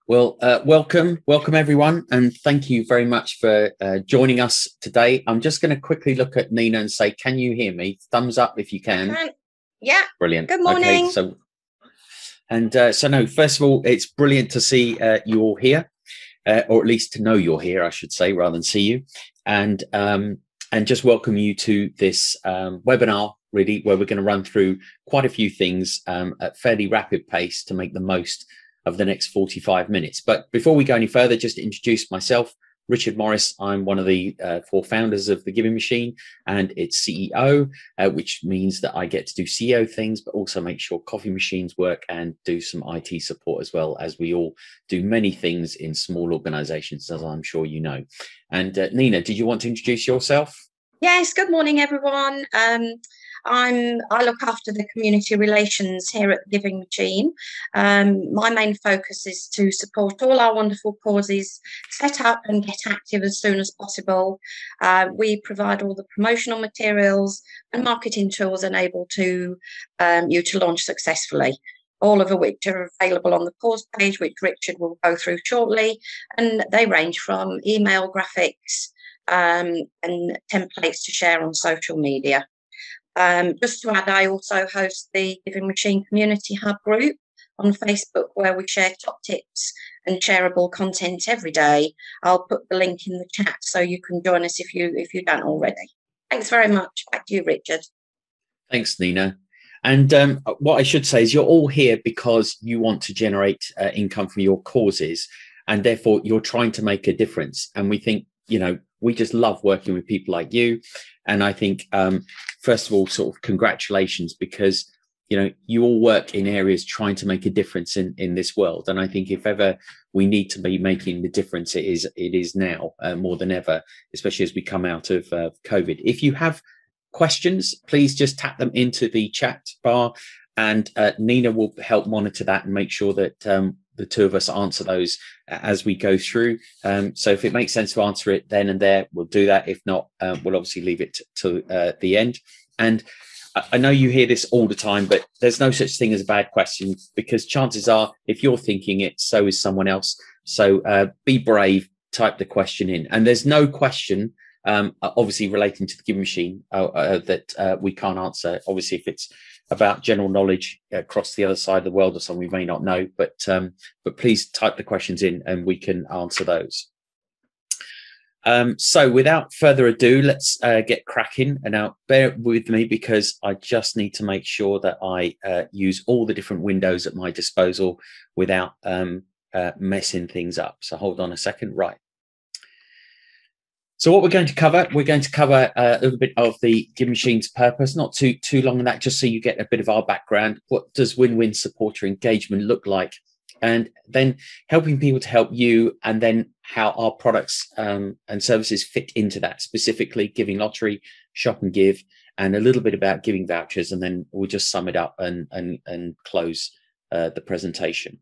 Well, welcome everyone, and thank you very much for joining us today. I'm just going to quickly look at Nina and say, can you hear me? Thumbs up if you can. Yeah. Brilliant. Good morning. Okay, so no, first of all, it's brilliant to see you all here, or at least to know you're here, I should say, rather than see you, and just welcome you to this webinar, really, where we're going to run through quite a few things at fairly rapid pace to make the most of the next 45 minutes. But before we go any further, just to introduce myself, Richard Morris. I'm one of the four founders of The Giving Machine and its CEO, which means that I get to do CEO things, but also make sure coffee machines work and do some IT support, as well as we all do many things in small organizations, as I'm sure you know. And Nina, did you want to introduce yourself? Yes, good morning, everyone. I look after the community relations here at the Giving Machine. My main focus is to support all our wonderful causes set up and get active as soon as possible. We provide all the promotional materials and marketing tools enable to you to launch successfully, all of which are available on the cause page, which Richard will go through shortly. And they range from email graphics and templates to share on social media. Just to add, I also host the Giving Machine Community Hub group on Facebook, where we share top tips and shareable content every day. I'll put the link in the chat so you can join us if you don't already. Thanks very much. Back to you, Richard. Thanks, Nina. And what I should say is you're all here because you want to generate income from your causes, and therefore you're trying to make a difference. And we think, we just love working with people like you. And I think, first of all, sort of congratulations, because, you all work in areas trying to make a difference in this world. And I think if ever we need to be making the difference, it is now more than ever, especially as we come out of COVID. If you have questions, please just tap them into the chat bar, and Nina will help monitor that and make sure that the two of us answer those as we go through. So if it makes sense to answer it then and there, we'll do that. If not, we'll obviously leave it to the end. And I know you hear this all the time, but there's no such thing as a bad question, because chances are, if you're thinking it, so is someone else. So be brave, type the question in. And there's no question, obviously relating to the Giving Machine, that we can't answer. Obviously, if it's about general knowledge across the other side of the world or something we may not know, but please type the questions in and we can answer those. So without further ado, let's get cracking. And now bear with me, because I just need to make sure that I use all the different windows at my disposal without messing things up. So hold on a second. Right. So what we're going to cover a little bit of the Giving Machine's purpose, not too long on that, just so you get a bit of our background. What does win-win supporter engagement look like? And then helping people to help you, and then how our products and services fit into that, specifically GivingLottery, Shop and Give, and a little bit about Giving Vouchers, and then we'll just sum it up and close the presentation.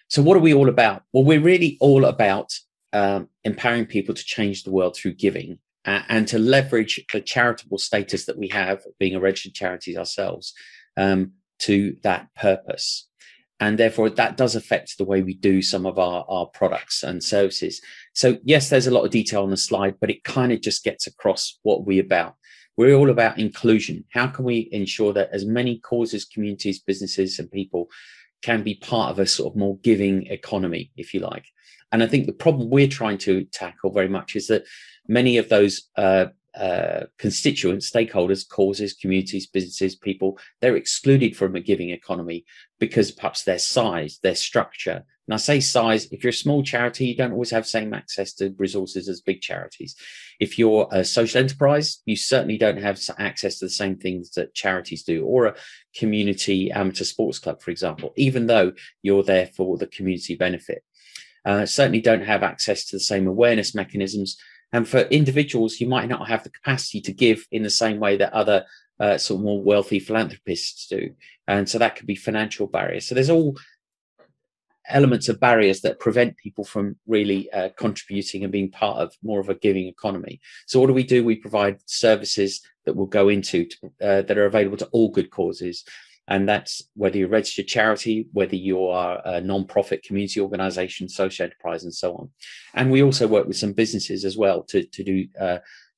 So what are we all about? Well, we're really all about empowering people to change the world through giving, and to leverage the charitable status that we have, being a registered charity ourselves, to that purpose. And therefore that does affect the way we do some of our products and services. So yes, there's a lot of detail on the slide, but it kind of just gets across what we're about. We're all about inclusion. How can we ensure that as many causes, communities, businesses, and people can be part of a sort of more giving economy, if you like? And I think the problem we're trying to tackle very much is that many of those constituents, stakeholders, causes, communities, businesses, people, they're excluded from a giving economy because perhaps their size, their structure. And I say size, if you're a small charity, you don't always have the same access to resources as big charities. If you're a social enterprise, you certainly don't have access to the same things that charities do, or a community amateur sports club, for example, even though you're there for the community benefit. Certainly don't have access to the same awareness mechanisms. And for individuals, you might not have the capacity to give in the same way that other sort of more wealthy philanthropists do. And so that could be financial barriers. So there's all elements of barriers that prevent people from really contributing and being part of more of a giving economy. So what do? We provide services that will go into that are available to all good causes. And that's whether you're a registered charity, whether you are a non-profit community organization, social enterprise, and so on. And we also work with some businesses as well to do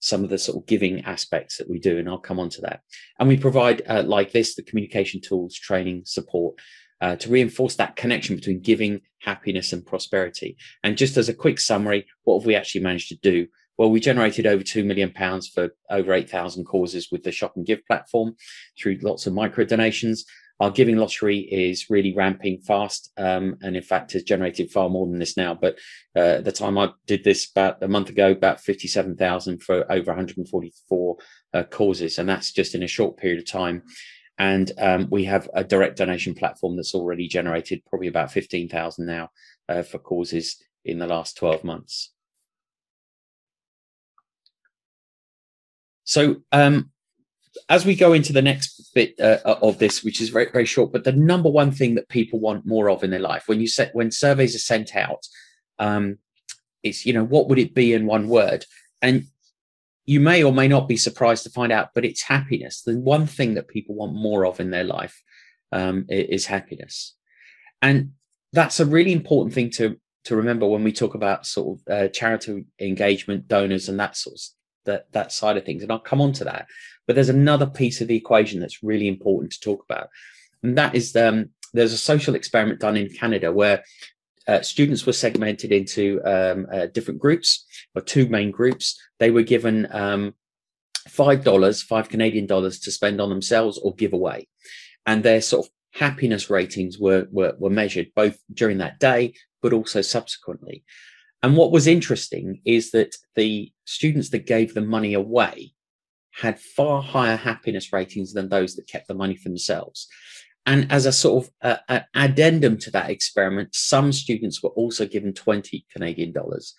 some of the sort of giving aspects that we do. And I'll come on to that. And we provide, like this, the communication tools, training, support, to reinforce that connection between giving, happiness, and prosperity. And just as a quick summary, what have we actually managed to do? Well, we generated over £2 million for over 8,000 causes with the Shop and Give platform through lots of micro donations. Our giving lottery is really ramping fast, and in fact has generated far more than this now. But at the time I did this about a month ago, about 57,000 for over 144 causes, and that's just in a short period of time. And we have a direct donation platform that's already generated probably about 15,000 now for causes in the last 12 months. So as we go into the next bit of this, which is very, very short, but the number one thing that people want more of in their life, when surveys are sent out, it's, what would it be in one word? And you may or may not be surprised to find out, but it's happiness. The one thing that people want more of in their life is happiness. And that's a really important thing to remember when we talk about sort of charity engagement, donors, and that sort of that side of things. And I'll come on to that. But there's another piece of the equation that's really important to talk about. And that is there's a social experiment done in Canada where students were segmented into different groups, or two main groups. They were given $5 Canadian dollars to spend on themselves or give away. And their sort of happiness ratings were measured both during that day, but also subsequently. And what was interesting is that the students that gave the money away had far higher happiness ratings than those that kept the money for themselves. And as a sort of an addendum to that experiment, some students were also given 20 Canadian dollars.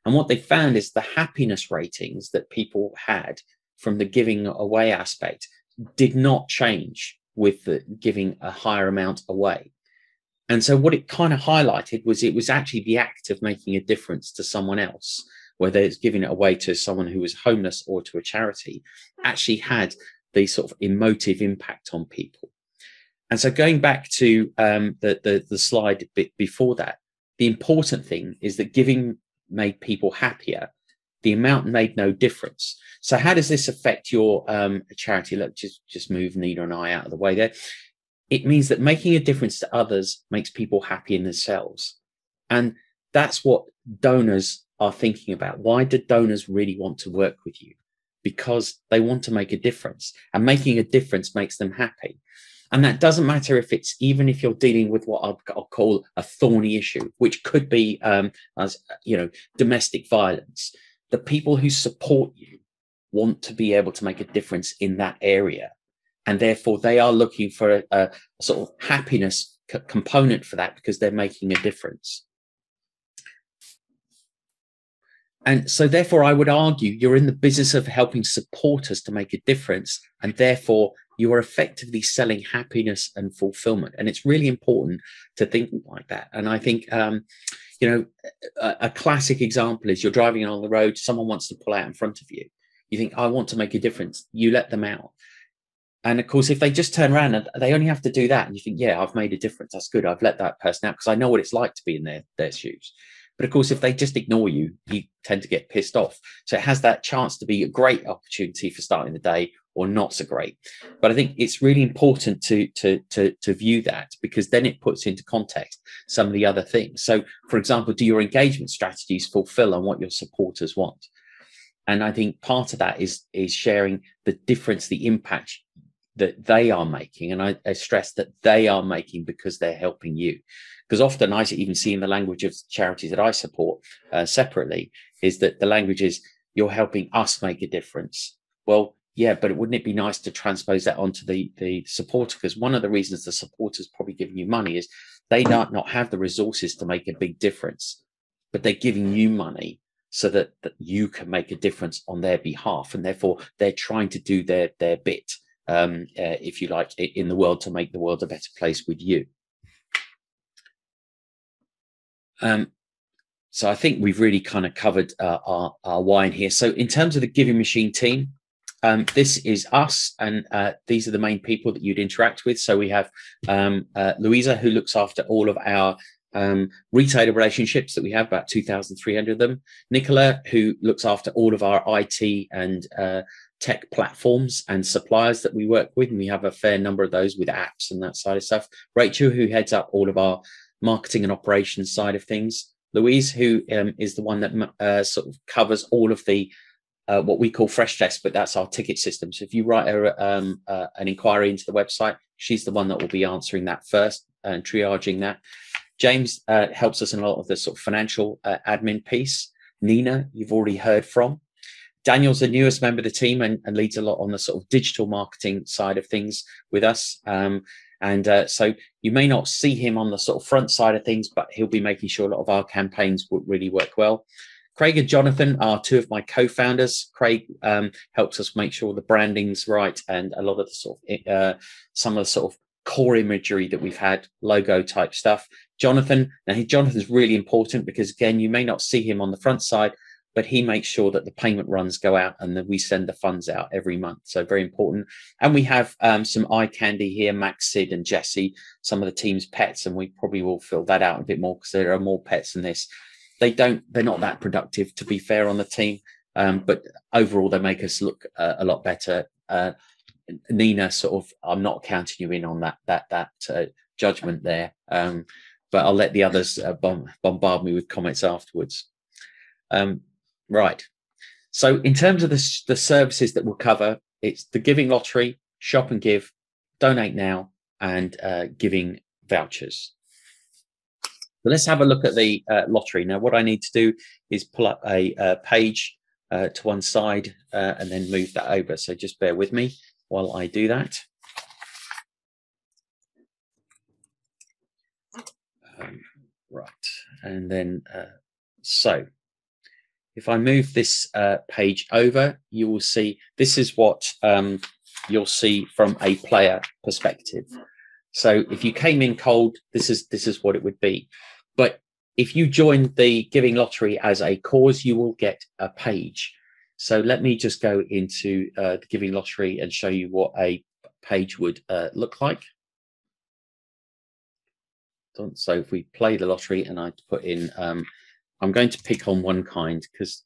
And what they found is the happiness ratings that people had from the giving away aspect did not change with the giving a higher amount away. And so what it kind of highlighted was it was actually the act of making a difference to someone else, whether it's giving it away to someone who was homeless or to a charity, actually had the sort of emotive impact on people. And so going back to the slide a bit before that, the important thing is that giving made people happier. The amount made no difference. So how does this affect your charity? Let's just move Nina and I out of the way there. It means that making a difference to others makes people happy in themselves. And that's what donors are thinking about. Why do donors really want to work with you? Because they want to make a difference, and making a difference makes them happy. And that doesn't matter if it's, even if you're dealing with what I'll call a thorny issue, which could be, domestic violence. The people who support you want to be able to make a difference in that area. And therefore they are looking for a sort of happiness component for that, because they're making a difference. And so therefore I would argue you're in the business of helping supporters to make a difference, and therefore you are effectively selling happiness and fulfillment. And it's really important to think like that. And I think, a classic example is you're driving on the road, someone wants to pull out in front of you. You think, I want to make a difference. You let them out. And of course, if they just turn around and they only have to do that, and you think, yeah, I've made a difference. That's good. I've let that person out because I know what it's like to be in their shoes. But of course, if they just ignore you, you tend to get pissed off. So it has that chance to be a great opportunity for starting the day, or not so great. But I think it's really important to view that, because then it puts into context some of the other things. So, for example, do your engagement strategies fulfill on what your supporters want? And I think part of that is sharing the difference, the impact that they are making. And I stress that they are making because they're helping you. Because often I even see in the language of charities that I support separately, is that the language is, you're helping us make a difference. Well, yeah, but wouldn't it be nice to transpose that onto the supporter? Because one of the reasons the supporter's probably giving you money is they not have the resources to make a big difference, but they're giving you money so that you can make a difference on their behalf. And therefore they're trying to do their bit, if you like, in the world, to make the world a better place with you. So I think we've really kind of covered our why in here. So in terms of the Giving Machine team, This is us, and these are the main people that you'd interact with. So we have Louisa, who looks after all of our retailer relationships that we have, about 2,300 of them. Nicola, who looks after all of our IT and tech platforms and suppliers that we work with, and we have a fair number of those with apps and that side of stuff. Rachel, who heads up all of our marketing and operations side of things. Louise, who is the one that sort of covers all of the what we call fresh desk, but that's our ticket system. So if you write an inquiry into the website, she's the one that will be answering that first and triaging that. James helps us in a lot of the sort of financial admin piece. Nina, you've already heard from. Daniel's the newest member of the team and leads a lot on the sort of digital marketing side of things with us. So you may not see him on the sort of front side of things, but he'll be making sure a lot of our campaigns will really work well. Craig and Jonathan are two of my co-founders. Craig helps us make sure the branding's right and a lot of the sort of some of the sort of core imagery that we've had, logo type stuff. Jonathan's really important because, again, you may not see him on the front side, but he makes sure that the payment runs go out and that we send the funds out every month. So very important. And we have some eye candy here, Max, Sid and Jesse, some of the team's pets, and we probably will fill that out a bit more because there are more pets than this. They're not that productive, to be fair, on the team, but overall they make us look a lot better. Nina, sort of, I'm not counting you in on that judgment there, but I'll let the others bombard me with comments afterwards. Right. So in terms of the services that we'll cover, it's the Giving Lottery, Shop and Give, Donate Now, and Giving Vouchers. So let's have a look at the lottery. Now, what I need to do is pull up a page to one side and then move that over. So just bear with me while I do that. Right. And then, so if I move this page over, you will see this is what you'll see from a player perspective. So if you came in cold, this is what it would be. But if you join the Giving Lottery as a cause, you will get a page. So let me just go into the Giving Lottery and show you what a page would look like. So if we play the lottery and I put in, I'm going to pick on One Kind because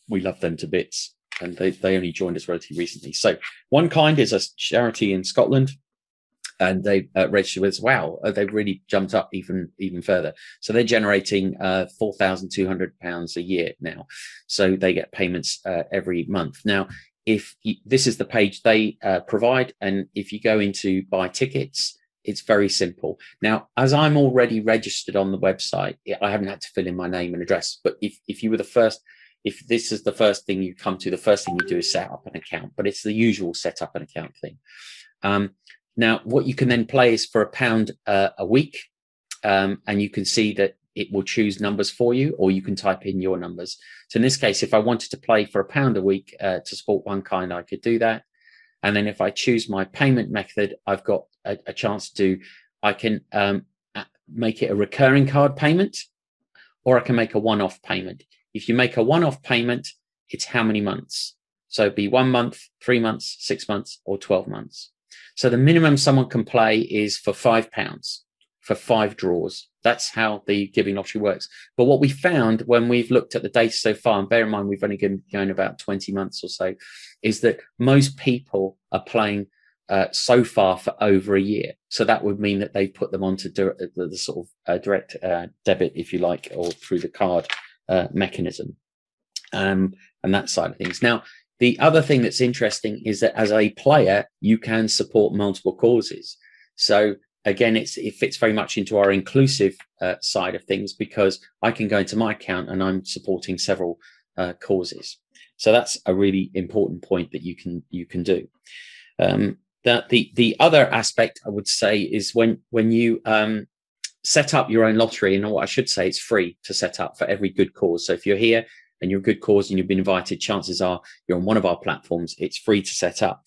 we love them to bits and they only joined us relatively recently. So One Kind is a charity in Scotland. And they registered with us. Wow, they've really jumped up even further. So they're generating £4,200 a year now. So they get payments every month. Now, this is the page they provide, and if you go into buy tickets, it's very simple. Now, as I'm already registered on the website, I haven't had to fill in my name and address. But if you were the first, if this is the first thing you come to, the first thing you do is set up an account. But it's the usual set up an account thing. Now, what you can then play is for £1 a week, and you can see that it will choose numbers for you, or you can type in your numbers. So in this case, if I wanted to play for £1 a week to support One Kind, I could do that. And then if I choose my payment method, I've got a chance to I can make it a recurring card payment, or I can make a one-off payment. If you make a one-off payment, it's how many months? So it'd be 1 month, 3 months, 6 months, or 12 months. So the minimum someone can play is for £5 for 5 draws. That's how the Giving Lottery works. But what we found when we've looked at the data so far, and bear in mind we've only been going about 20 months or so, is that most people are playing so far for over a year. So that would mean that they put them onto the sort of direct debit, if you like, or through the card mechanism and that side of things. Now, the other thing that's interesting is that as a player, you can support multiple causes. So again, it fits very much into our inclusive side of things, because I can go into my account and I'm supporting several causes. So that's a really important point that you can do. That the other aspect I would say is when you set up your own lottery, and what I should say, it's free to set up for every good cause. So if you're here and you're a good cause and you've been invited, chances are you're on one of our platforms. It's free to set up.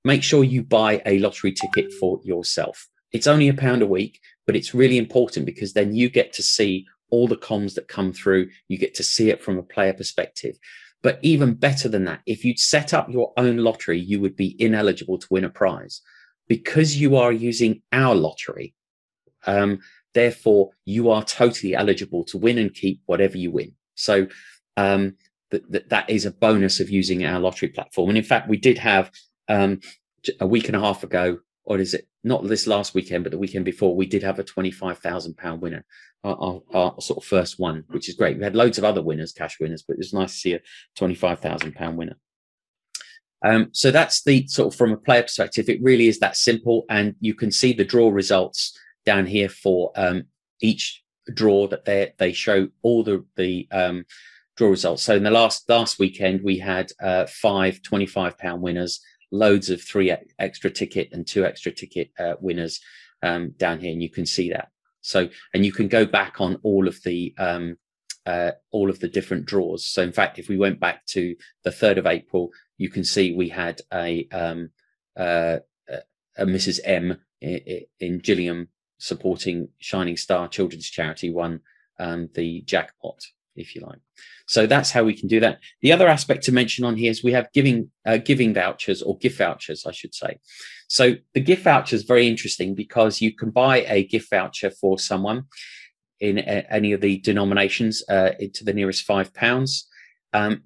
Make sure you buy a lottery ticket for yourself. It's only £1 a week, but it's really important because then you get to see all the comms that come through. You get to see it from a player perspective. But even better than that, if you'd set up your own lottery, you would be ineligible to win a prize. Because you are using our lottery, therefore you are totally eligible to win and keep whatever you win. So that is a bonus of using our lottery platform. And in fact, we did have a week and a half ago, or is it not this last weekend, but the weekend before, we did have a £25,000 winner, our sort of first one, which is great. We had loads of other winners, cash winners, but it was nice to see a £25,000 winner. So that's the sort of, from a player perspective, it really is that simple. And you can see the draw results down here for each draw that they show all the draw results. So in the last weekend, we had 5 £25 winners, loads of 3 extra ticket and 2 extra ticket winners down here, and you can see that. So, and you can go back on all of the different draws. So in fact, if we went back to the 3rd of April, you can see we had a Mrs. M in Gillingham supporting Shining Star Children's Charity won the jackpot, if you like. So that's how we can do that. The other aspect to mention on here is we have giving vouchers, or gift vouchers, I should say. So the gift voucher is very interesting because you can buy a gift voucher for someone in any of the denominations to the nearest £5.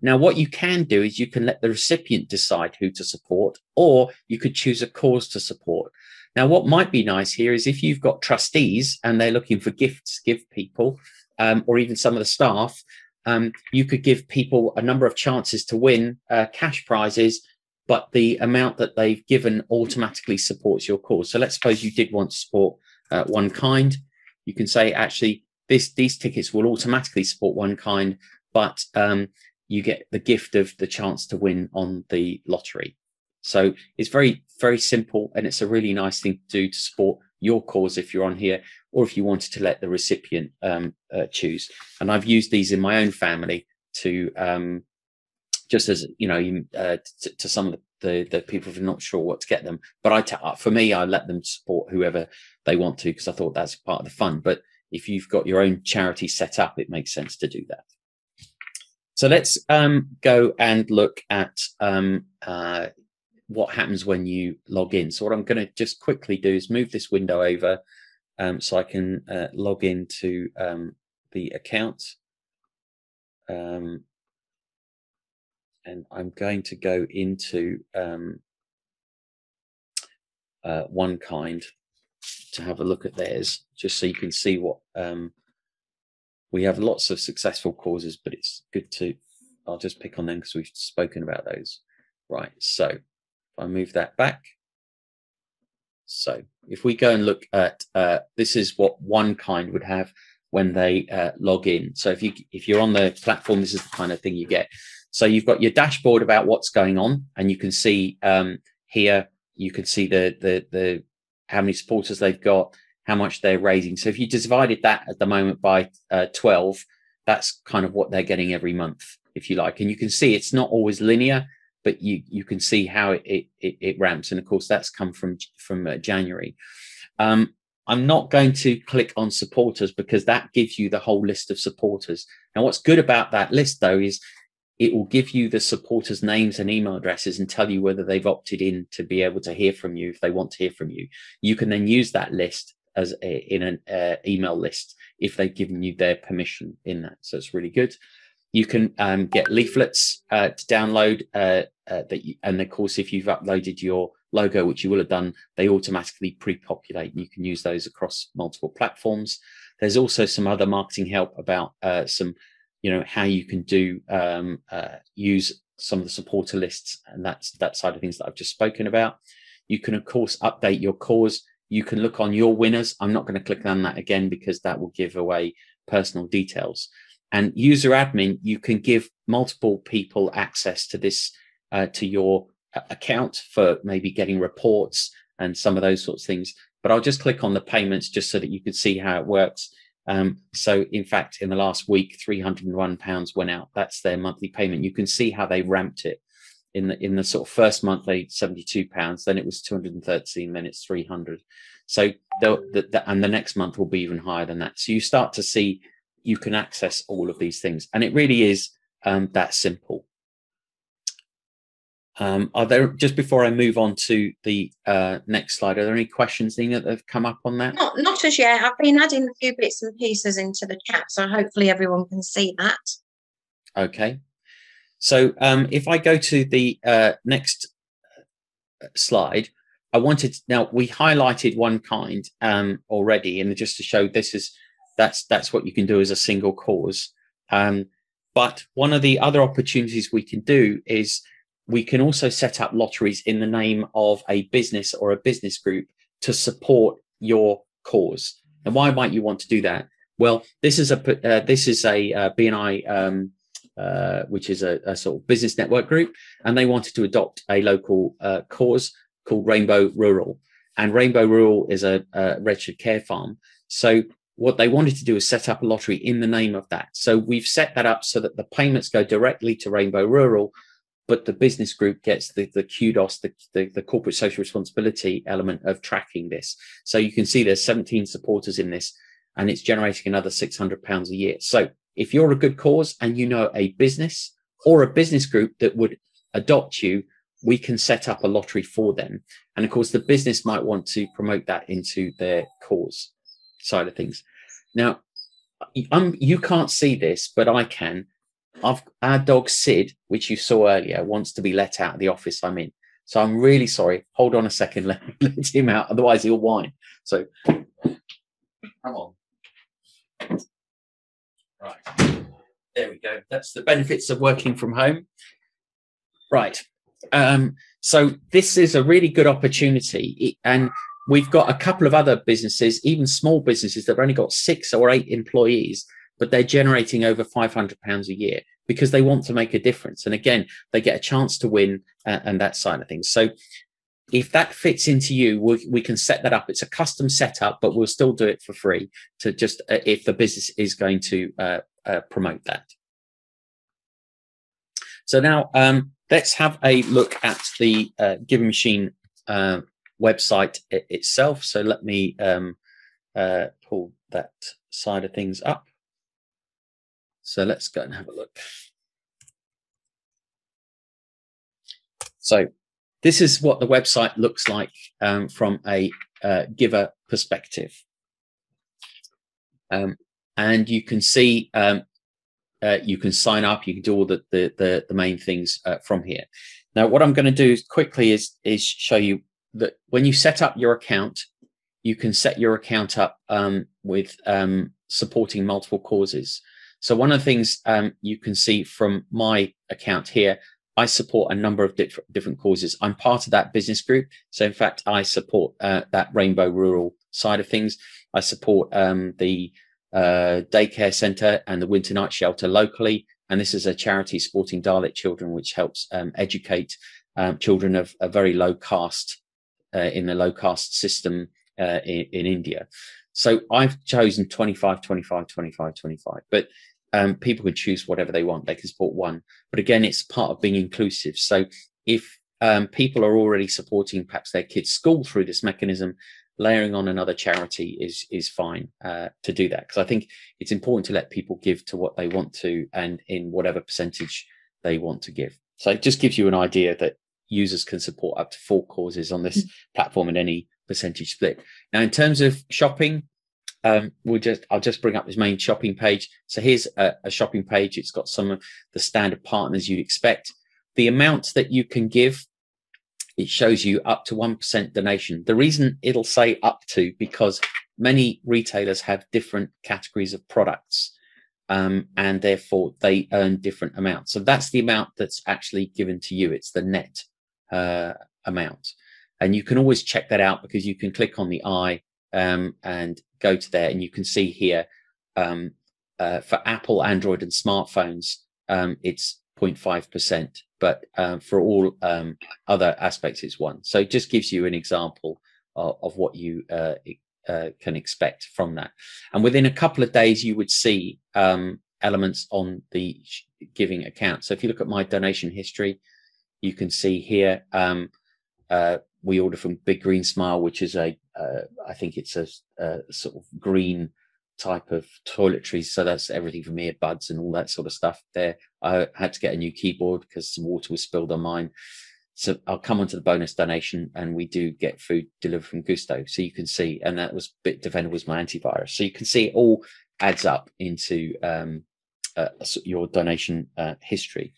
Now, what you can do is you can let the recipient decide who to support, or you could choose a cause to support. Now, what might be nice here is if you've got trustees and they're looking for gifts, give people, or even some of the staff, you could give people a number of chances to win cash prizes, but the amount that they've given automatically supports your cause. So let's suppose you did want to support One Kind. You can say, actually, these tickets will automatically support One Kind, but you get the gift of the chance to win on the lottery. So it's very, very simple, and it's a really nice thing to do to support your cause if you're on here, or if you wanted to let the recipient choose. And I've used these in my own family to just as, you know, to some of the people who are not sure what to get them. But for me, I let them support whoever they want to, because I thought that's part of the fun. But if you've got your own charity set up, it makes sense to do that. So let's go and look at what happens when you log in. So what I'm going to just quickly do is move this window over so I can log into the account. And I'm going to go into One Kind to have a look at theirs, just so you can see what we have. Lots of successful causes, but it's good to, I'll just pick on them because we've spoken about those. Right, so if I move that back. So if we go and look at, this is what One Kind would have when they log in. So if you're on the platform, this is the kind of thing you get. So you've got your dashboard about what's going on, and you can see here, you can see the how many supporters they've got, how much they're raising. So if you divided that at the moment by 12, that's kind of what they're getting every month, if you like. And you can see it's not always linear, but you can see how it ramps. And of course, that's come from January. I'm not going to click on supporters because that gives you the whole list of supporters. Now, what's good about that list, though, is it will give you the supporters' names and email addresses and tell you whether they've opted in to be able to hear from you if they want to hear from you. You can then use that list as in an email list if they've given you their permission in that. So it's really good. You can get leaflets to download and of course, if you've uploaded your logo, which you will have done, they automatically pre-populate, and you can use those across multiple platforms. There's also some other marketing help about some, you know, how you can do use some of the supporter lists, and that side of things that I've just spoken about. You can, of course, update your cause. You can look on your winners. I'm not going to click on that again because that will give away personal details. And user admin, you can give multiple people access to this, to your account for maybe getting reports and some of those sorts of things. But I'll just click on the payments just so that you can see how it works. So in fact, in the last week, £301 went out. That's their monthly payment. You can see how they ramped it. In the sort of first month, they £72, then it was 213, then it's 300. So and the next month will be even higher than that. So you start to see you can access all of these things, and it really is that simple. Are there, just before I move on to the next slide, are there any questions, Nina, that have come up on that? Not as yet. I've been adding a few bits and pieces into the chat, so hopefully everyone can see that. Okay. So if I go to the next slide, I wanted, now we highlighted one kind already, and just to show that's what you can do as a single cause. But one of the other opportunities we can do is we can also set up lotteries in the name of a business or a business group to support your cause. And why might you want to do that? Well, this is a BNI, which is a sort of business network group, and they wanted to adopt a local cause called Rainbow Rural. And Rainbow Rural is a registered care farm. So what they wanted to do is set up a lottery in the name of that. So we've set that up so that the payments go directly to Rainbow Rural, but the business group gets the kudos, the corporate social responsibility element of tracking this. So you can see there's 17 supporters in this, and it's generating another £600 a year. So if you're a good cause and you know a business or a business group that would adopt you, we can set up a lottery for them. And of course, the business might want to promote that into their cause side of things. Now, you can't see this, but I can. Our dog Sid, which you saw earlier, wants to be let out of the office I'm in. So I'm really sorry. Hold on a second. Let him out. Otherwise, he'll whine. So come on. Right. There we go. That's the benefits of working from home. Right. So this is a really good opportunity. And we've got a couple of other businesses, even small businesses that have only got 6 or 8 employees, but they're generating over £500 a year because they want to make a difference. And again, they get a chance to win and that side of things. So if that fits into you, we can set that up. It's a custom setup, but we'll still do it for free to just if the business is going to promote that. So now let's have a look at the Giving Machine website itself. So let me pull that side of things up. So let's go and have a look. So this is what the website looks like from a giver perspective. And you can see you can sign up, you can do all the main things from here. Now, what I'm going to do quickly is show you that when you set up your account, you can set your account up with supporting multiple causes. So one of the things you can see from my account here, I support a number of different causes. I'm part of that business group. So in fact, I support that Rainbow Rural side of things. I support the daycare centre and the winter night shelter locally. And this is a charity supporting Dalit children, which helps educate children of a very low caste in the low caste system in India. So I've chosen 25, 25, 25, 25. But people can choose whatever they want. They can support one. But again, it's part of being inclusive. So if people are already supporting perhaps their kids' school through this mechanism, layering on another charity is fine to do that. Because I think it's important to let people give to what they want to and in whatever percentage they want to give. So it just gives you an idea that users can support up to 4 causes on this platform in any percentage split. Now, in terms of shopping, I'll just bring up this main shopping page. So here's a shopping page. It's got some of the standard partners you'd expect. The amount that you can give, it shows you up to 1% donation. The reason it'll say up to, because many retailers have different categories of products, and therefore they earn different amounts. So that's the amount that's actually given to you. It's the net amount. And you can always check that out because you can click on the eye and go to there, and you can see here for Apple, Android and smartphones, it's 0.5%, but for all other aspects, it's 1. So it just gives you an example of what you can expect from that. And within a couple of days, you would see elements on the giving account. So if you look at my donation history, you can see here, we order from Big Green Smile, which is I think it's a sort of green type of toiletries. So that's everything from earbuds and all that sort of stuff there. I had to get a new keyboard because some water was spilled on mine. So I'll come onto the bonus donation, and we do get food delivered from Gusto. So you can see, and that was Bitdefender was my antivirus. So you can see it all adds up into your donation history.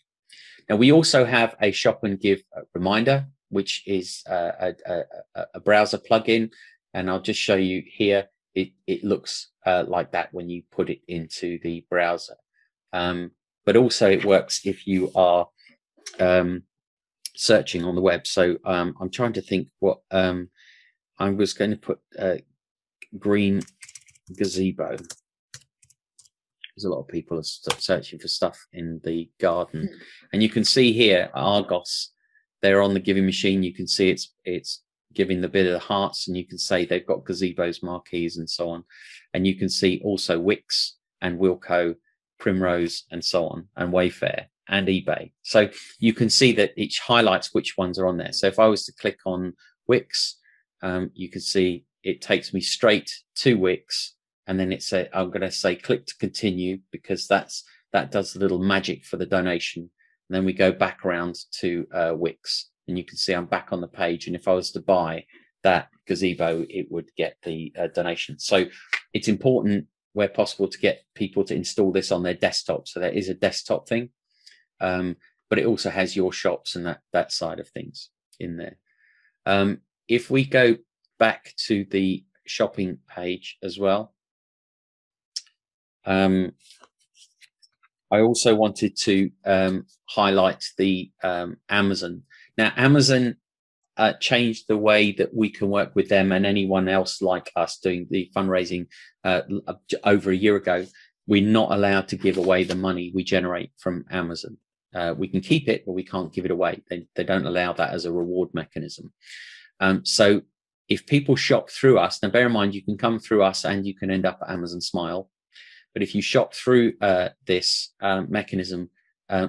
Now we also have a shop and give reminder, which is a browser plugin, and I'll just show you here. It looks like that when you put it into the browser, but also it works if you are searching on the web. So I'm trying to think what I was going to put green gazebo. There's a lot of people are searching for stuff in the garden, and you can see here Argos. They're on the Giving Machine. You can see it's giving the bit of the hearts, and you can say they've got gazebos, marquees, and so on. And you can see also Wix and Wilco, Primrose, and so on, and Wayfair and eBay. So you can see that each highlights which ones are on there. So if I was to click on Wix, you can see it takes me straight to Wix, and then I'm going to say click to continue, because that does the little magic for the donation. And then we go back around to Wix, and you can see I'm back on the page. And if I was to buy that gazebo, it would get the donation. So it's important where possible to get people to install this on their desktop. So there is a desktop thing, but it also has your shops and that side of things in there. If we go back to the shopping page as well, I also wanted to highlight the Amazon. Now, Amazon changed the way that we can work with them and anyone else like us doing the fundraising over a year ago. We're not allowed to give away the money we generate from Amazon. We can keep it, but we can't give it away. They don't allow that as a reward mechanism. So if people shop through us, now bear in mind, you can come through us and you can end up at Amazon Smile. But if you shop through this mechanism,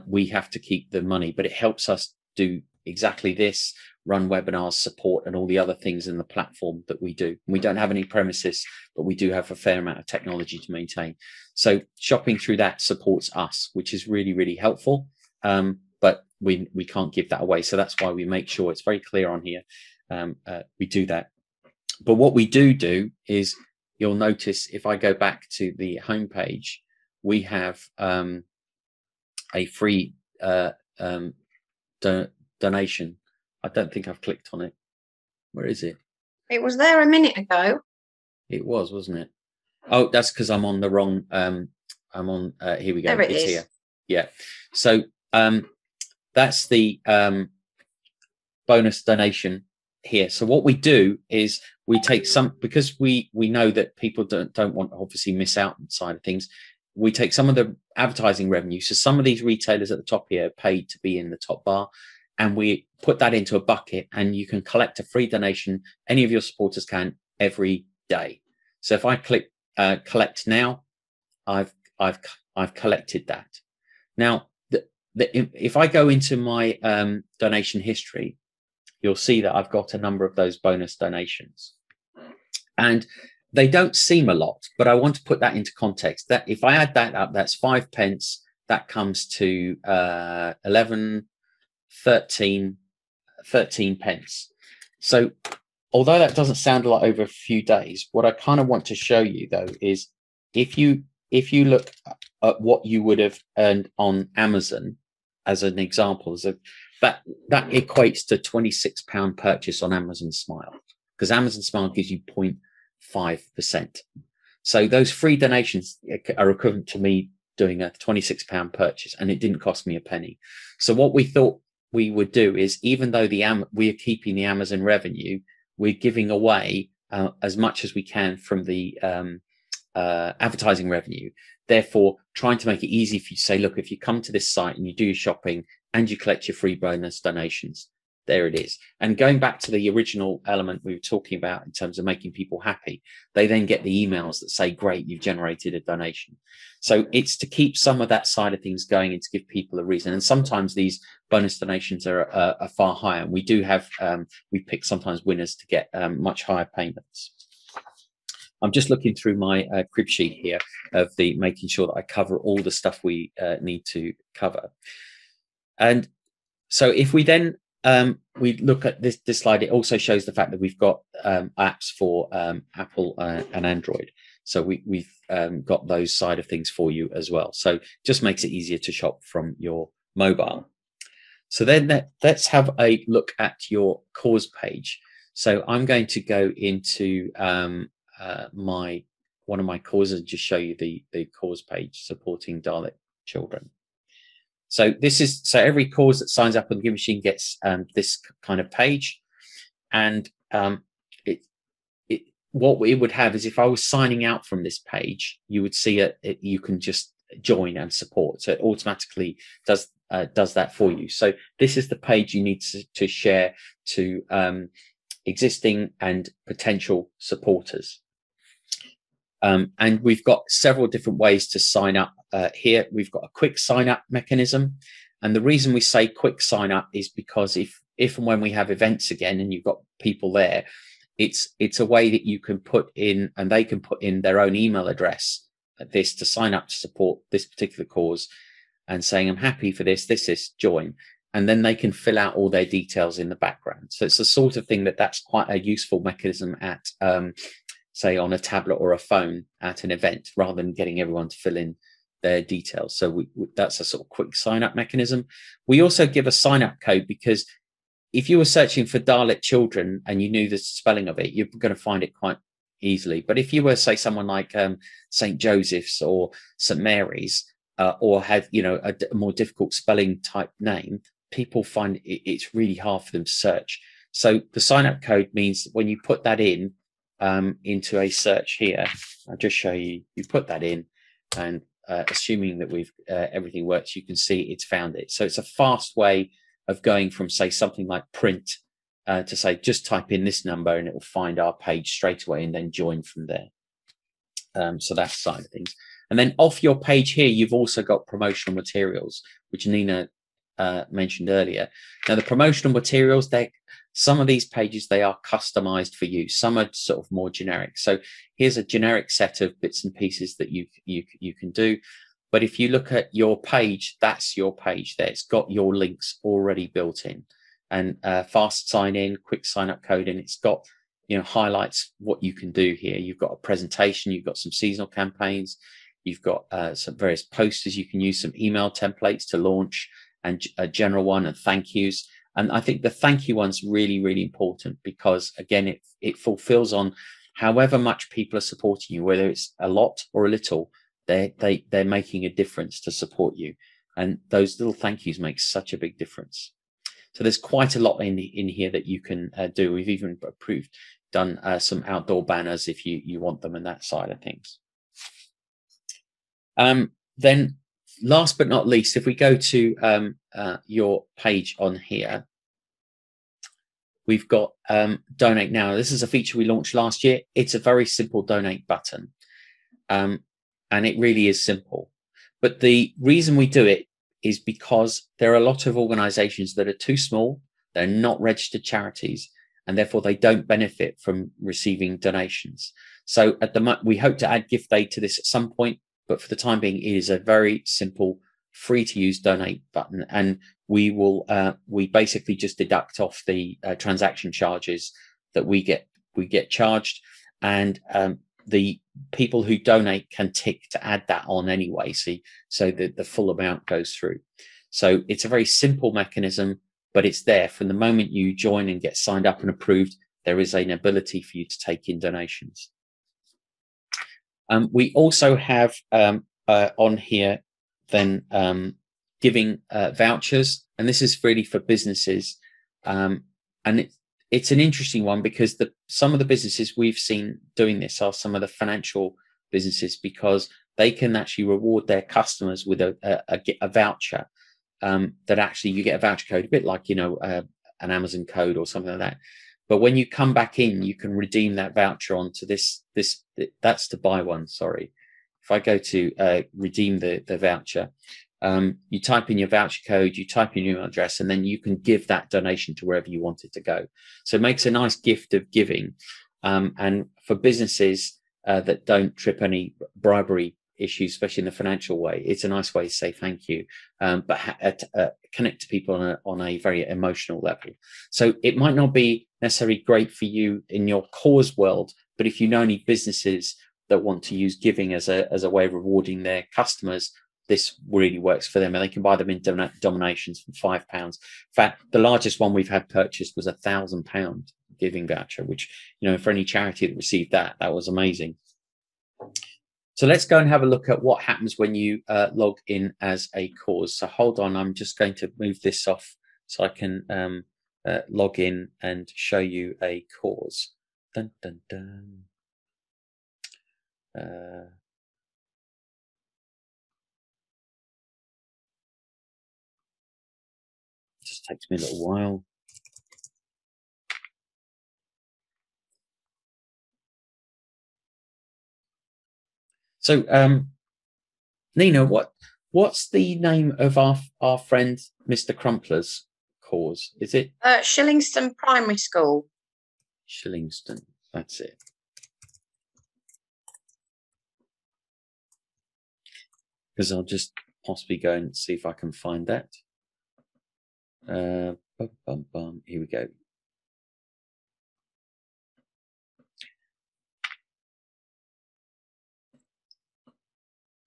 we have to keep the money. But it helps us do exactly this, run webinars, support, and all the other things in the platform that we do. We don't have any premises, but we do have a fair amount of technology to maintain. So shopping through that supports us, which is really, really helpful. But we can't give that away. So that's why we make sure it's very clear on here. We do that. But what we do is, you'll notice if I go back to the home page, we have a free donation. I don't think I've clicked on it. Where is it? It was there a minute ago. It was, wasn't it? Oh, that's because I'm on the wrong. I'm on. Here we go. There it's here. Yeah. So that's the bonus donation here. So what we do is we take some, because we know that people don't want to obviously miss out on side of things. We take some of the advertising revenue. So some of these retailers at the top here are paid to be in the top bar, and we put that into a bucket, and you can collect a free donation. Any of your supporters can every day. So if I click collect now, I've collected that. Now, if I go into my donation history, you'll see that I've got a number of those bonus donations, and they don't seem a lot, but I want to put that into context. That if I add that up, that's 5 pence. That comes to 13 pence. So although that doesn't sound a lot over a few days, what I kind of want to show you though is if you look at what you would have earned on Amazon as an example, that equates to £26 purchase on Amazon Smile, because Amazon Smile gives you 0.5%. So those free donations are equivalent to me doing a £26 purchase, and it didn't cost me a penny. So what we thought we would do is, even though we are keeping the Amazon revenue, we're giving away as much as we can from the advertising revenue. Therefore, trying to make it easy for you to say, look, if you come to this site and you do your shopping and you collect your free bonus donations, there it is. And going back to the original element we were talking about in terms of making people happy, they then get the emails that say, great, you've generated a donation. So it's to keep some of that side of things going and to give people a reason. And sometimes these bonus donations are far higher. And we do have, we pick sometimes winners to get much higher payments. I'm just looking through my crib sheet here of making sure that I cover all the stuff we need to cover. And so if we then we look at this slide, it also shows the fact that we've got apps for Apple and Android. So we've got those side of things for you as well. So just makes it easier to shop from your mobile. So then let's have a look at your cause page. So I'm going to go into one of my causes and just show you the cause page, supporting Dalek children. So every cause that signs up on the Giving Machine gets this kind of page, and what we would have is, if I was signing out from this page, you would see you can just join and support. So it automatically does that for you. So this is the page you need to share to existing and potential supporters. And we've got several different ways to sign up here. We've got a quick sign up mechanism. And the reason we say quick sign up is because if and when we have events again and you've got people there, it's a way that you can put in, and they can put in their own email address at this to sign up to support this particular cause, and saying, I'm happy for this, join. And then they can fill out all their details in the background. So it's the sort of thing that's quite a useful mechanism at, say, on a tablet or a phone at an event, rather than getting everyone to fill in their details. So that's a sort of quick sign up mechanism. We also give a sign up code, because if you were searching for Dalek children and you knew the spelling of it, you're going to find it quite easily. But if you were, say, someone like St. Joseph's or St. Mary's, or had, a more difficult spelling type name, people find it's really hard for them to search. So the sign up code means when you put that in into a search here, I'll just show you, you put that in, and assuming that we've everything works, you can see it's found it. So it's a fast way of going from, say, something like print to say, just type in this number and it will find our page straight away, and then join from there. So that side of things. And then off your page here, you've also got promotional materials, which Nina mentioned earlier. Now, the promotional materials, some of these pages, they are customized for you. Some are sort of more generic. So here's a generic set of bits and pieces that you can do. But if you look at your page, that's your page there. It's got your links already built in, and fast sign in, quick sign up code, and it's got, highlights what you can do here. You've got a presentation, you've got some seasonal campaigns, you've got some various posters you can use, some email templates to launch, and a general one, and thank yous. And I think the thank you one's really, really important, because again, it fulfills on however much people are supporting you, whether it's a lot or a little, they're making a difference to support you. And those little thank yous make such a big difference. So there's quite a lot in here that you can do. We've even done some outdoor banners if you want them, and that side of things. Then last but not least, if we go to your page on here, we've got donate now. This is a feature we launched last year. It's a very simple donate button, and it really is simple. But the reason we do it is because there are a lot of organizations that are too small, they're not registered charities, and therefore they don't benefit from receiving donations. So at the moment, we hope to add gift aid to this at some point, but for the time being, it is a very simple, free to use donate button. And we basically just deduct off the transaction charges that we get charged. And the people who donate can tick to add that on anyway, so that the full amount goes through. So it's a very simple mechanism, but it's there from the moment you join and get signed up and approved. There is an ability for you to take in donations. We also have on here then giving vouchers, and this is really for businesses, and it's an interesting one, because some of the businesses we've seen doing this are some of the financial businesses, because they can actually reward their customers with a voucher, that actually you get a voucher code, a bit like an Amazon code or something like that. But when you come back in, you can redeem that voucher onto this. That's to buy one. Sorry, if I go to redeem the voucher, you type in your voucher code, you type in your email address, and then you can give that donation to wherever you want it to go. So it makes a nice gift of giving. And for businesses that don't trip any bribery issues, especially in the financial way, it's a nice way to say thank you, but connect to people on a very emotional level. So it might not be necessarily great for you in your cause world, but if you know any businesses that want to use giving as a way of rewarding their customers, this really works for them, and they can buy them in donations for £5. In fact, the largest one we've had purchased was £1,000 giving voucher, which, for any charity that received that was amazing. So let's go and have a look at what happens when you log in as a cause. So hold on, I'm just going to move this off so I can log in and show you a cause. Dun, dun, dun. Just takes me a little while. So, Nina, what's the name of our friend Mr. Crumpler's cause? Is it Shillingston Primary School? Shillingston, that's it. Because I'll just possibly go and see if I can find that. Here we go.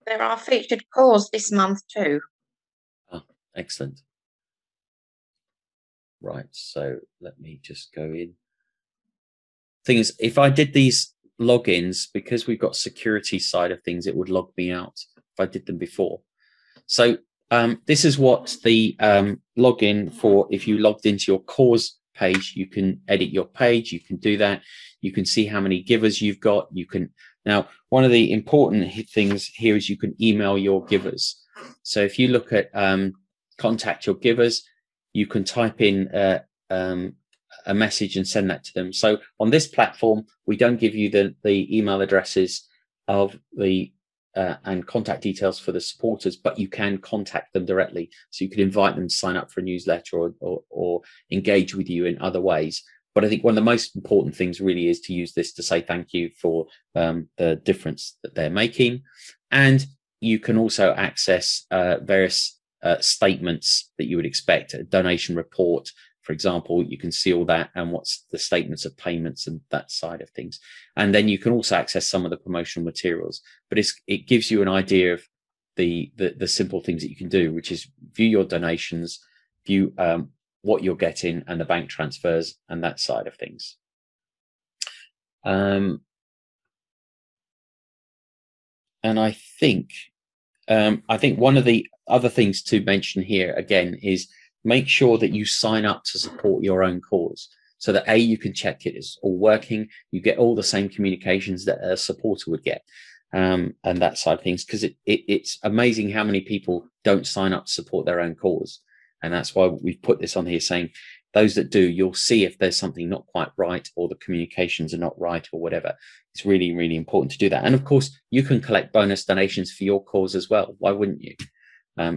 There are featured cause this month too. Ah, excellent. Right, so let me just go in. Thing is, if I did these logins, because we've got security side of things, it would log me out if I did them before. So this is what the login for, if you logged into your cause page, you can edit your page, you can do that, you can see how many givers you've got, you can. Now, one of the important things here is you can email your givers. So if you look at contact your givers, you can type in a message and send that to them. So on this platform, we don't give you the email addresses of the and contact details for the supporters, but you can contact them directly. So you could invite them to sign up for a newsletter or engage with you in other ways. But I think one of the most important things really is to use this to say thank you for the difference that they're making. And you can also access various statements that you would expect, a donation report, for example. You can see all that and what's the statements of payments and that side of things. And then you can also access some of the promotional materials. But it gives you an idea of the simple things that you can do, which is view your donations, view what you're getting and the bank transfers and that side of things. And I think one of the other things to mention here again is make sure that you sign up to support your own cause, so that you can check it is all working. You get all the same communications that a supporter would get, and that side of things, because it's amazing how many people don't sign up to support their own cause. And that's why we've put this on here, saying those that do, you'll see if there's something not quite right or the communications are not right or whatever. It's really, really important to do that. And of course, you can collect bonus donations for your cause as well. Why wouldn't you?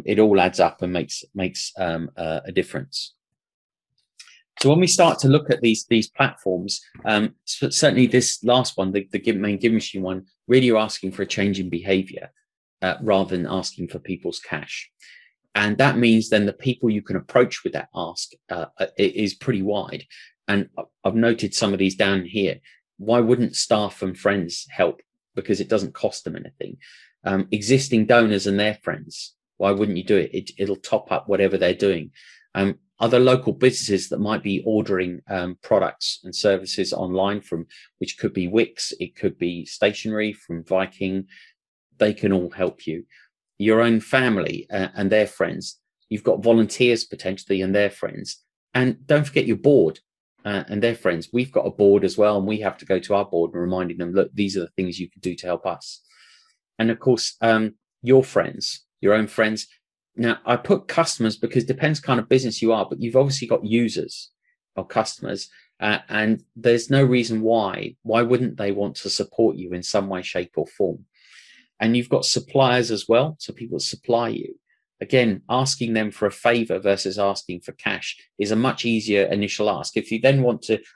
It all adds up and makes a difference. So when we start to look at these platforms, certainly this last one, the main GivingMachine one, really you're asking for a change in behavior rather than asking for people's cash. And that means then the people you can approach with that ask is pretty wide. And I've noted some of these down here. Why wouldn't staff and friends help? Because it doesn't cost them anything. Existing donors and their friends, why wouldn't you do it? It'll top up whatever they're doing. Other local businesses that might be ordering products and services online from, which could be Wix, it could be stationery from Viking, they can all help you. Your own family and their friends. You've got volunteers potentially and their friends. And don't forget your board and their friends. We've got a board as well, and we have to go to our board and reminding them, look, these are the things you can do to help us. And of course, your friends, your own friends. Now, I put customers because it depends kind of business you are, but you've obviously got users or customers, and there's no reason why wouldn't they want to support you in some way, shape or form. And you've got suppliers as well, so people supply you. Again, asking them for a favor versus asking for cash is a much easier initial ask. If you then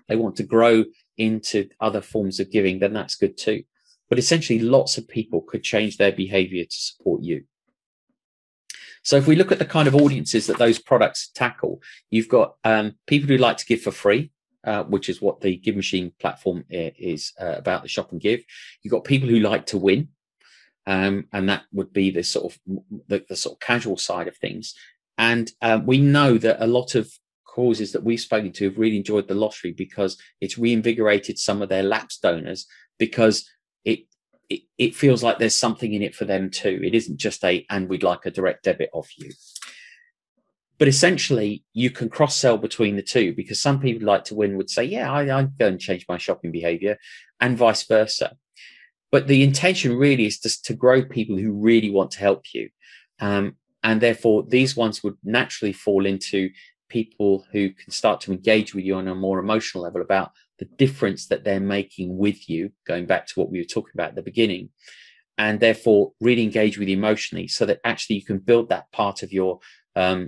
they want to grow into other forms of giving, then that's good too. but essentially lots of people could change their behavior to support you. So if we look at the kind of audiences that those products tackle, you've got people who like to give for free, which is what the GivingMachine platform is about, the shop and give. You've got people who like to win, and that would be the sort of the sort of casual side of things. And we know that a lot of causes that we've spoken to have really enjoyed the lottery because it's reinvigorated some of their lapsed donors, because it feels like there's something in it for them too. It isn't just and we'd like a direct debit off you. But essentially, you can cross-sell between the two, because some people like to win would say, yeah, I'd go and change my shopping behavior, and vice versa. But the intention really is just to grow people who really want to help you. And therefore, these ones would naturally fall into people who can start to engage with you on a more emotional level about the difference that they're making with you, going back to what we were talking about at the beginning, and therefore really engage with you emotionally, so that actually you can build that part of your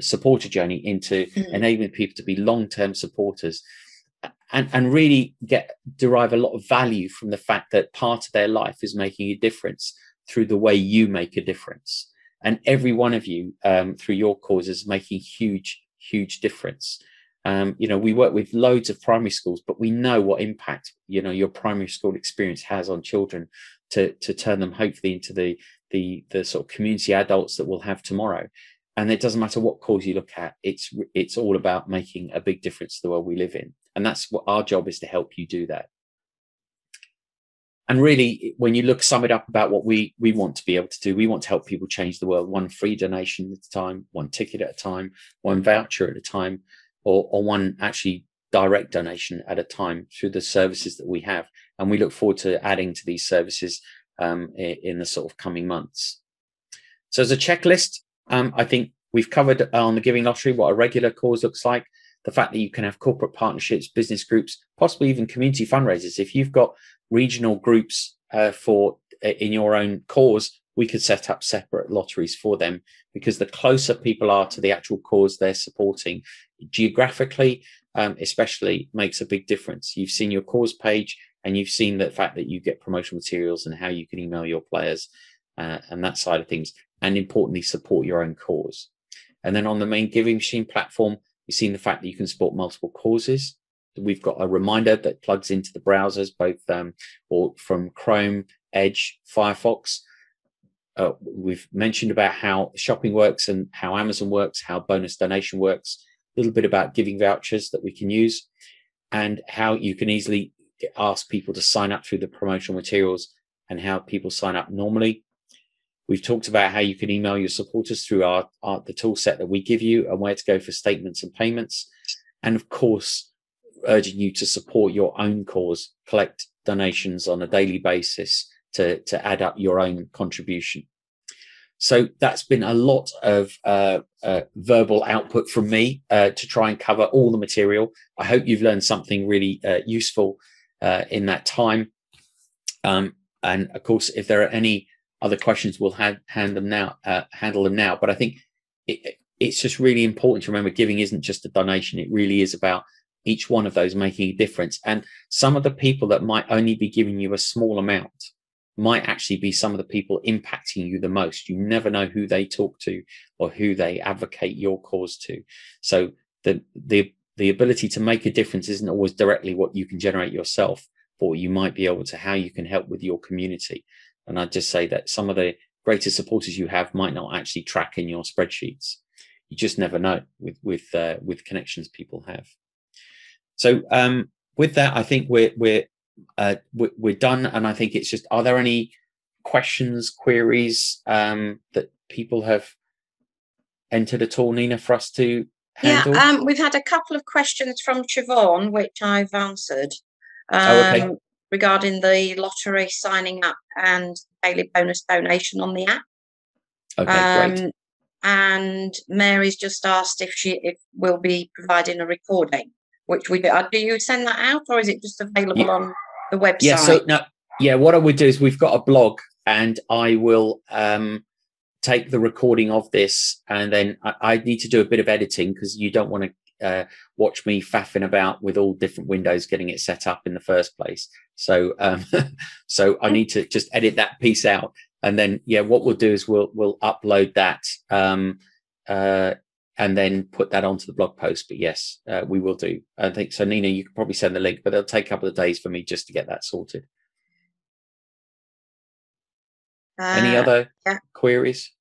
supporter journey into enabling people to be long-term supporters, and really derive a lot of value from the fact that part of their life is making a difference through the way you make a difference. And every one of you through your cause is making huge difference. We work with loads of primary schools, but we know what impact your primary school experience has on children to turn them hopefully into the sort of community adults that we'll have tomorrow. And it doesn't matter what cause you look at, it's all about making a big difference to the world we live in. And that's what our job is, to help you do that. And really, when you sum it up about what we want to be able to do, we want to help people change the world, one free donation at a time, one ticket at a time, one voucher at a time, or one actually direct donation at a time through the services that we have. And we look forward to adding to these services in the sort of coming months. So as a checklist, I think we've covered on the Giving Lottery what a regular cause looks like, the fact that you can have corporate partnerships, business groups, possibly even community fundraisers. If you've got regional groups in your own cause, we could set up separate lotteries for them, because the closer people are to the actual cause they're supporting, geographically especially, makes a big difference. You've seen your cause page, and you've seen the fact that you get promotional materials and how you can email your players and that side of things, and importantly, support your own cause. And then on the main GivingMachine platform, you've seen the fact that you can support multiple causes. We've got a reminder that plugs into the browsers, both or from Chrome, Edge, Firefox. We've mentioned about how shopping works and how Amazon works, how bonus donation works, a little bit about giving vouchers that we can use, and how you can easily ask people to sign up through the promotional materials, and how people sign up normally. We've talked about how you can email your supporters through the tool set that we give you, and where to go for statements and payments. And of course, urging you to support your own cause, collect donations on a daily basis to add up your own contribution. So that's been a lot of verbal output from me to try and cover all the material. I hope you've learned something really useful in that time. And of course, if there are any other questions, we'll handle them now. But I think it's just really important to remember, giving isn't just a donation. It really is about each one of those making a difference. And some of the people that might only be giving you a small amount might actually be some of the people impacting you the most. You never know who they talk to or who they advocate your cause to. So the ability to make a difference isn't always directly what you can generate yourself, but what you might be able to, how you can help with your community. And I'd just say that some of the greatest supporters you have might not actually track in your spreadsheets. You just never know with connections people have. So with that, I think we're done. And I think it's just, are there any questions, queries that people have entered at all, Nina, for us to handle? Yeah, we've had a couple of questions from Siobhan, which I've answered. Okay. Regarding the lottery signing up and daily bonus donation on the app. Okay, great. And Mary's just asked if we'll be providing a recording, which we do. Do you send that out, or is it just available on the website? Yeah. So no. Yeah. What I would do is, we've got a blog, and I will take the recording of this, and then I need to do a bit of editing, because you don't want watch me faffing about with all different windows getting it set up in the first place. So so I need to just edit that piece out, and then what we'll do is we'll upload that and then put that onto the blog post. But yes, we will do. I think so. Nina, you can probably send the link, but it'll take a couple of days for me just to get that sorted. Any other queries?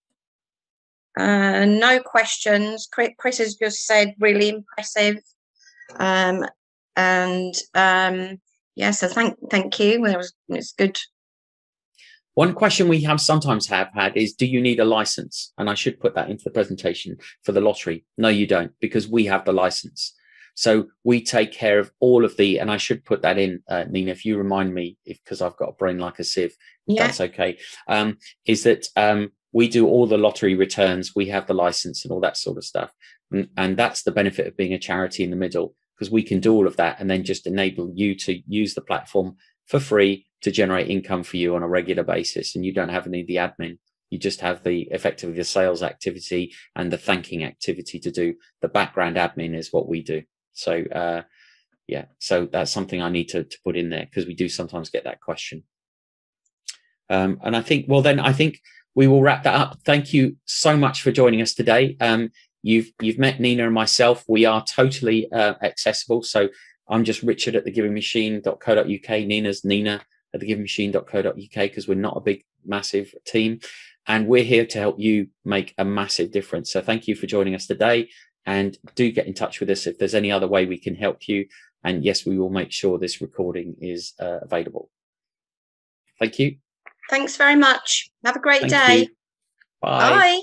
No questions. Chris has just said really impressive, so thank you. It's good. One question we sometimes have had is, do you need a license? And I should put that into the presentation for the lottery. No, you don't, because we have the license. So we take care of all of the, and I should put that in, Nina, if you remind me, because I've got a brain like a sieve, if that's okay, is that we do all the lottery returns. We have the license and all that sort of stuff. And that's the benefit of being a charity in the middle, because we can do all of that and then just enable you to use the platform for free to generate income for you on a regular basis. And you don't have any of the admin. You just have effectively the sales activity and the thanking activity to do. The background admin is what we do. So so that's something I need to put in there, because we do sometimes get that question. And I think, I think we will wrap that up. Thank you so much for joining us today. You've met Nina and myself. We are totally accessible. So I'm just Richard at TheGivingMachine.co.uk. Nina's Nina at TheGivingMachine.co.uk, because we're not a big, massive team. And we're here to help you make a massive difference. So thank you for joining us today. And do get in touch with us if there's any other way we can help you. And yes, we will make sure this recording is available. Thank you. Thanks very much. Have a great day. Bye. Bye.